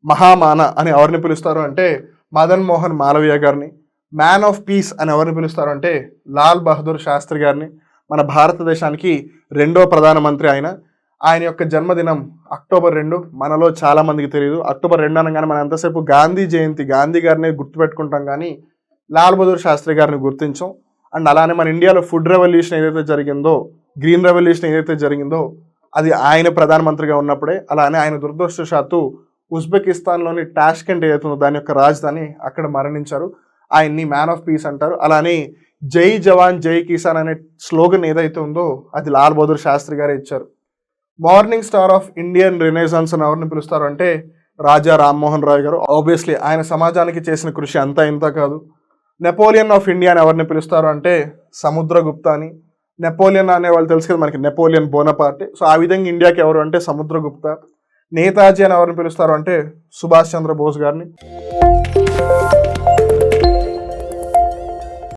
మహామాన అని ఎవరిని పిలుస్తారు అంటే మదన్ మోహన్ మాలవీయ గారిని. మ్యాన్ ఆఫ్ పీస్ అని ఎవరిని పిలుస్తారు అంటే లాల్ బహదూర్ శాస్త్రి గారిని. మన భారతదేశానికి 2వ ప్రధానమంత్రి ఆయన. ఆయన యొక్క జన్మదినం అక్టోబర్ 2. మనలో చాలామందికి తెలియదు. అక్టోబర్ 2 అనగానే మనం ఎంతసేపు గాంధీ జయంతి, గాంధీ గారిని గుర్తుపెట్టుకుంటాం కానీ లాల్ బహదూర్ శాస్త్రి గారిని గుర్తించాం. అండ్ అలానే మన ఇండియాలో ఫుడ్ రెవల్యూషన్ ఏదైతే జరిగిందో, గ్రీన్ రెవల్యూషన్ ఏదైతే జరిగిందో అది ఆయన ప్రధానమంత్రిగా ఉన్నప్పుడే. అలానే ఆయన దురదృష్టవశాత్తు ఉజ్బెకిస్తాన్లోని టాష్కెంట్ ఏదైతే ఉందో దాని యొక్క రాజధాని అక్కడ మరణించారు. ఆయన్ని మ్యాన్ ఆఫ్ పీస్ అంటారు. అలానే జై జవాన్ జై కిసాన్ అనే స్లోగన్ ఏదైతే ఉందో అది లాల్ బహదూర్ శాస్త్రి గారే ఇచ్చారు. Morning star of Indian Renaissance అని ఎవరిని పిలుస్తారు అంటే రాజా రామ్మోహన్ రాయ్ గారు. ఆబ్వియస్లీ ఆయన సమాజానికి చేసిన కృషి అంతా ఇంత కాదు. నెపోలియన్ ఆఫ్ ఇండియా అని ఎవరిని పిలుస్తారు అంటే సముద్రగుప్త అని. నెపోలియన్ అనే వాళ్ళు తెలుసు కదా మనకి, నెపోలియన్ బోనపార్టే. సో ఆ విధంగా ఇండియాకి ఎవరు అంటే సముద్రగుప్త. నేతాజీ అని ఎవరిని పిలుస్తారు అంటే సుభాష్ చంద్రబోస్ గారిని.